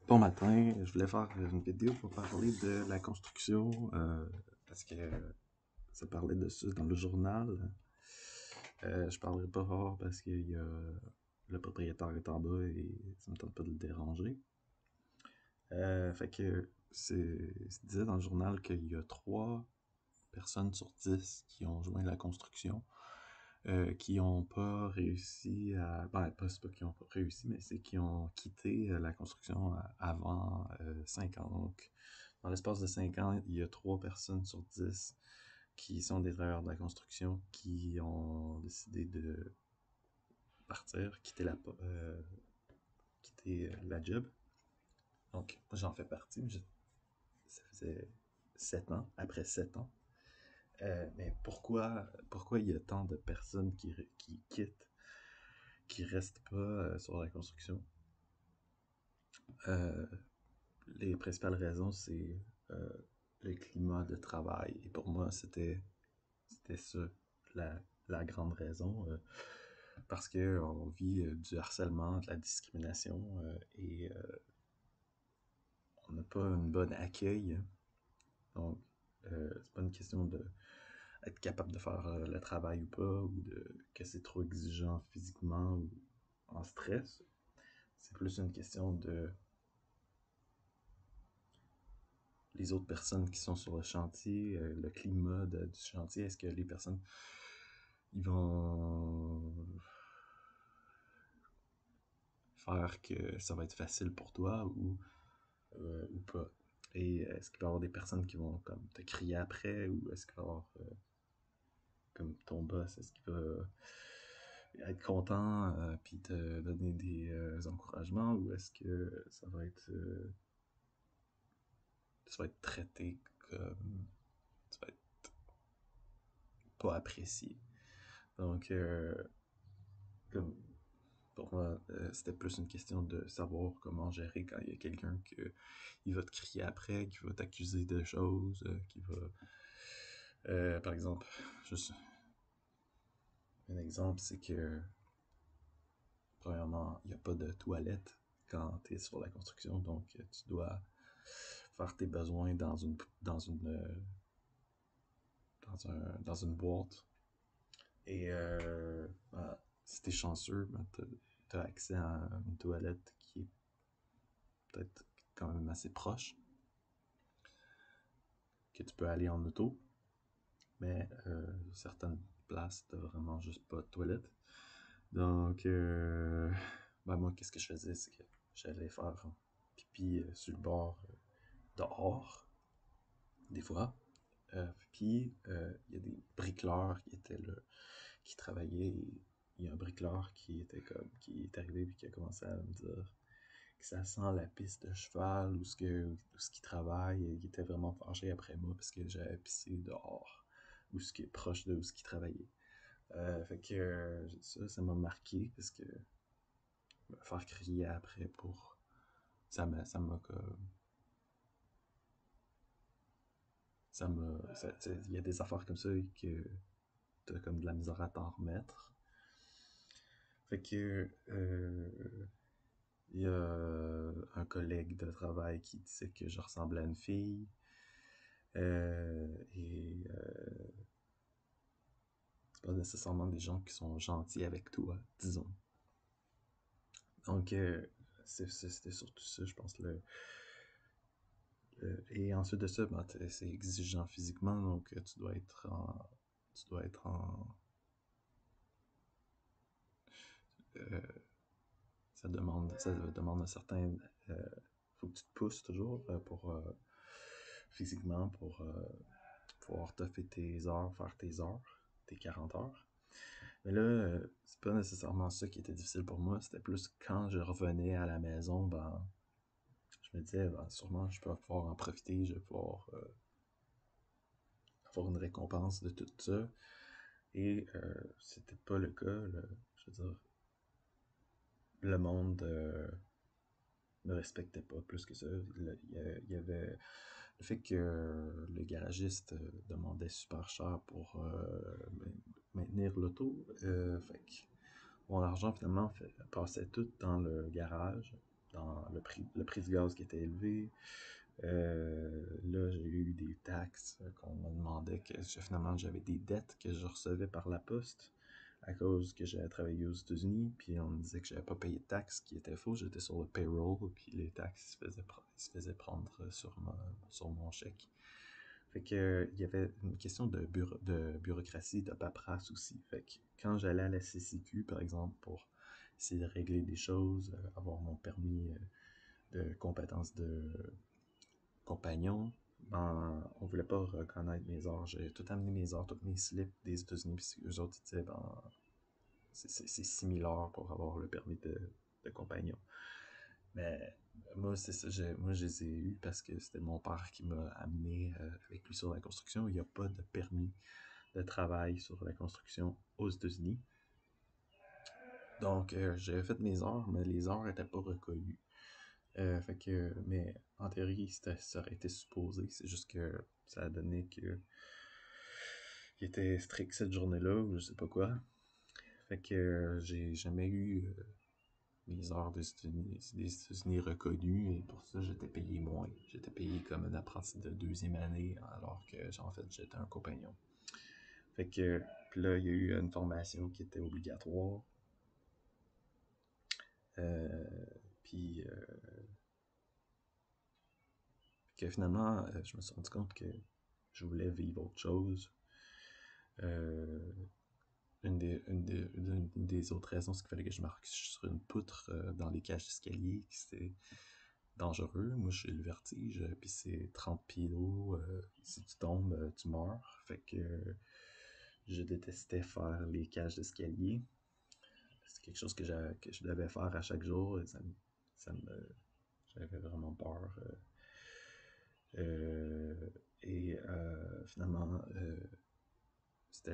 Bon matin, je voulais faire une vidéo pour parler de la construction, parce que ça parlait de ça dans le journal. Je parlerai pas fort parce que le propriétaire est en bas et ça me tente pas de le déranger. Fait que ça disait dans le journal qu'il y a 3 personnes sur 10 qui ont joint la construction, qui n'ont pas réussi à... Ben, c'est pas qu'ils n'ont pas réussi, mais c'est qu'ils ont quitté la construction avant 5 ans. Donc, dans l'espace de 5 ans, il y a 3 personnes sur 10 qui sont des travailleurs de la construction qui ont décidé de partir, quitter la job. Donc, moi, j'en fais partie, mais ça faisait 7 ans, après 7 ans. Mais pourquoi il y a tant de personnes qui quittent, qui restent pas sur la construction? Euh, les principales raisons, c'est euh, le climat de travail. Et pour moi, c'était ça, la, la grande raison. Parce qu'on vit du harcèlement, de la discrimination, et on n'a pas un bon accueil. Donc, c'est pas une question de être capable de faire le travail ou pas, ou que c'est trop exigeant physiquement ou en stress. C'est plus une question de les autres personnes qui sont sur le chantier, le climat du chantier. Est-ce que les personnes ils vont faire que ça va être facile pour toi ou pas? Et est-ce qu'il va y avoir des personnes qui vont comme te crier après, ou est-ce qu'il va y avoir comme ton boss, est-ce qu'il va être content puis te donner des encouragements, ou est-ce que ça va être traité comme tu vas être pas apprécié? Donc comme pour moi, c'était plus une question de savoir comment gérer quand il y a quelqu'un qui va te crier après, qui va t'accuser de choses, qui va par exemple, juste un exemple, c'est que premièrement, il n'y a pas de toilette quand tu es sur la construction, donc tu dois faire tes besoins dans une boîte. Et ben, si tu es chanceux, ben, tu as accès à une toilette qui est peut-être quand même assez proche, que tu peux aller en auto, mais certaines places, tu vraiment juste pas de toilette. Donc, ben moi, qu'est-ce que je faisais? C'est que j'allais faire pipi sur le bord dehors, des fois. Puis, il y a des bricoleurs qui étaient là, qui travaillaient. Et il y a un bricoleur qui est arrivé et qui a commencé à me dire que ça sent la piste de cheval où ce qu'il travaille. Et il était vraiment fâché après moi parce que j'avais pissé dehors, où ce qui est proche de où ce qu'il travaillait. Fait que ça m'a marqué parce que me faire crier après pour ça m'a comme il y a des affaires comme ça que t'as comme de la misère à t'en remettre. Fait que il y a un collègue de travail qui disait que je ressemblais à une fille. Et c'est pas nécessairement des gens qui sont gentils avec toi, disons. Donc c'était surtout ça, je pense. Et ensuite de ça, ben, c'est exigeant physiquement, donc tu dois être en euh, ça demande un certain faut que tu te pousses toujours pour physiquement pour pouvoir toffer tes heures, faire tes heures, tes 40 heures. Mais là, c'est pas nécessairement ça qui était difficile pour moi, c'était plus quand je revenais à la maison, ben je me disais ben, sûrement je peux pouvoir en profiter, je vais pouvoir avoir une récompense de tout ça. Et c'était pas le cas, je veux dire, le monde me respectait pas plus que ça. Il y avait le fait que le garagiste demandait super cher pour maintenir l'auto. Fait que mon argent finalement passait tout dans le garage. dans le prix du gaz qui était élevé. Là, j'ai eu des taxes qu'on me demandait que finalement j'avais des dettes que je recevais par la poste à cause que j'avais travaillé aux États-Unis, puis on me disait que j'avais pas payé de taxes, ce qui était faux. J'étais sur le payroll, puis les taxes se faisaient prendre sur mon chèque. Fait que il y avait une question de bureaucratie, de paperasse aussi. Fait que quand j'allais à la CCQ, par exemple, pour essayer de régler des choses, avoir mon permis de compétences de compagnon, ben, on voulait pas reconnaître mes heures. J'ai tout amené mes heures, tous mes slips des États-Unis, puis eux autres ils disaient, ben, c'est 6000 heures pour avoir le permis de compagnon. Mais moi, c'est ça, moi je les ai eus parce que c'était mon père qui m'a amené avec lui sur la construction. Il n'y a pas de permis de travail sur la construction aux États-Unis. Donc, j'avais fait mes heures, mais les heures n'étaient pas reconnues. Fait que, mais en théorie, ça aurait été supposé. C'est juste que ça a donné que il était strict cette journée-là, ou je sais pas quoi. Fait que j'ai jamais eu mes heures des États-Unis reconnues, et pour ça, j'étais payé moins. J'étais payé comme un apprenti de deuxième année, alors que, en fait, j'étais un compagnon. Fait que, puis là, il y a eu une formation qui était obligatoire. Puis que finalement, je me suis rendu compte que je voulais vivre autre chose. Euh, une des autres raisons, c'est qu'il fallait que je marche sur une poutre dans les cages d'escalier, qui c'était dangereux. Moi, j'ai le vertige, puis c'est 30 pieds d'eau. Si tu tombes, tu meurs. Fait que je détestais faire les cages d'escalier. C'est quelque chose que je devais faire à chaque jour. Et j'avais vraiment peur. Finalement, c'était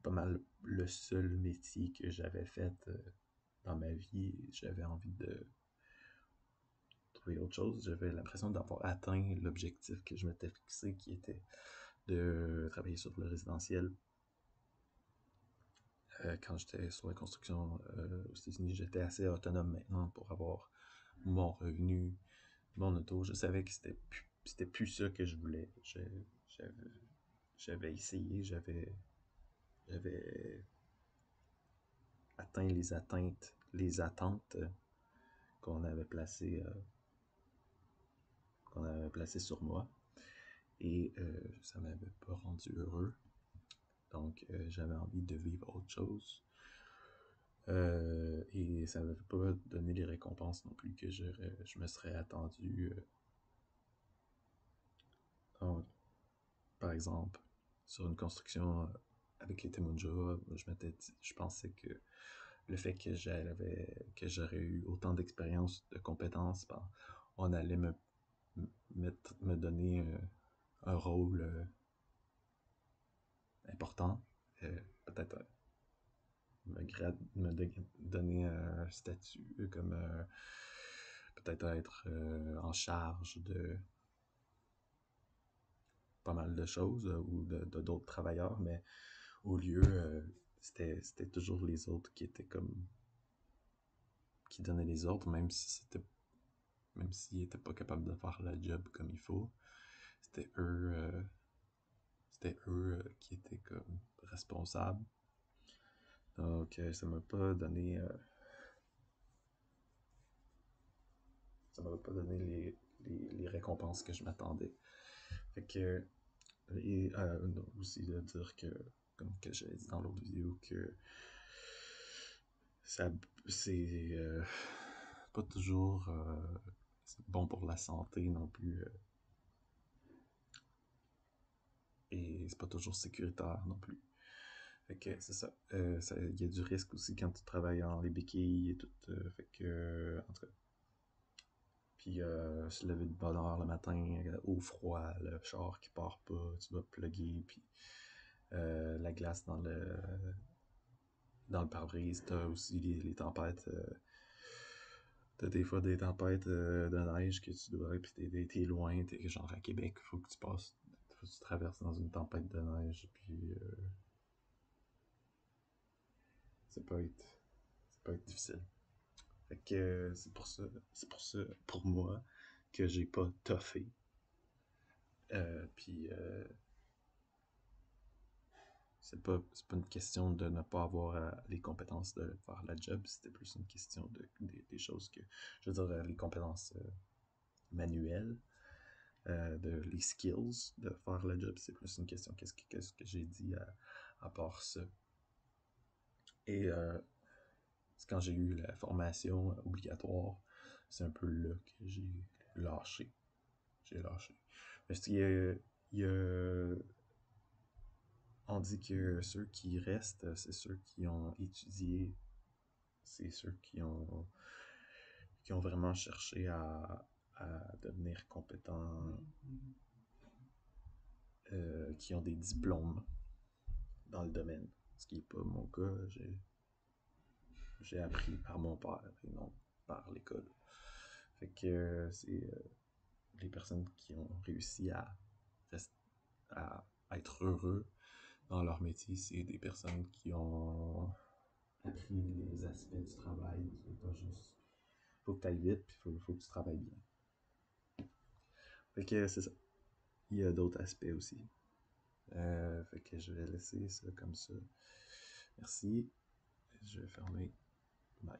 pas mal le seul métier que j'avais fait dans ma vie. J'avais envie de trouver autre chose. J'avais l'impression d'avoir atteint l'objectif que je m'étais fixé, qui était de travailler sur le résidentiel. Quand j'étais sur la construction aux États-Unis, j'étais assez autonome maintenant pour avoir mon revenu, mon auto. Je savais que c'était plus ça que je voulais. J'avais essayé, j'avais atteint les attentes qu'on avait placées sur moi, et ça m'avait pas rendu heureux. Donc j'avais envie de vivre autre chose. Et ça ne m'avait pas donné les récompenses non plus que je me serais attendu. Donc, par exemple, sur une construction avec les Temunja, je pensais que le fait que j'aurais eu autant d'expérience, de compétences, ben, on allait me donner un rôle important, peut-être donner un statut comme peut-être être en charge de pas mal de choses ou de d'autres travailleurs, mais au lieu, c'était toujours les autres qui étaient comme qui donnaient les ordres, même s'ils étaient pas capables de faire la job comme il faut. C'était eux qui étaient comme responsables. Donc ça m'a pas donné les récompenses que je m'attendais. Fait que et aussi de dire que, comme que j'ai dit dans l'autre vidéo, que ça c'est pas toujours bon pour la santé non plus, et c'est pas toujours sécuritaire non plus. Fait que c'est ça. Il y a du risque aussi quand tu travailles en les béquilles et tout. Fait que, en tout cas. Puis se lever de bonne heure le matin, au froid, le char qui part pas, tu dois plugger, puis la glace dans le pare-brise. T'as aussi les tempêtes. T'as des fois des tempêtes de neige que tu dois, puis t'es loin, t'es genre à Québec, faut que tu passes, faut que tu traverses dans une tempête de neige, puis ça peut être difficile. Fait que pour moi, que j'ai pas toffé. Puis c'est pas une question de ne pas avoir les compétences de faire la job, c'était plus une question des choses que, je veux dire, les compétences manuelles, les skills de faire la job, c'est plus une question qu'est-ce que j'ai dit à part ça. Et c'est quand j'ai eu la formation obligatoire, c'est un peu là que j'ai lâché. J'ai lâché. Parce on dit que ceux qui restent, c'est ceux qui ont étudié, c'est ceux qui ont vraiment cherché à devenir compétents, qui ont des diplômes dans le domaine. Ce qui n'est pas mon cas. J'ai appris par mon père et non par l'école. Fait que c'est les personnes qui ont réussi à être heureux dans leur métier, c'est des personnes qui ont appris les aspects du travail, qui n'est pas juste faut que tu ailles vite, puis faut que tu travailles bien. Fait que c'est ça. Il y a d'autres aspects aussi. Fait que je vais laisser ça comme ça. Merci. Je vais fermer. Bye.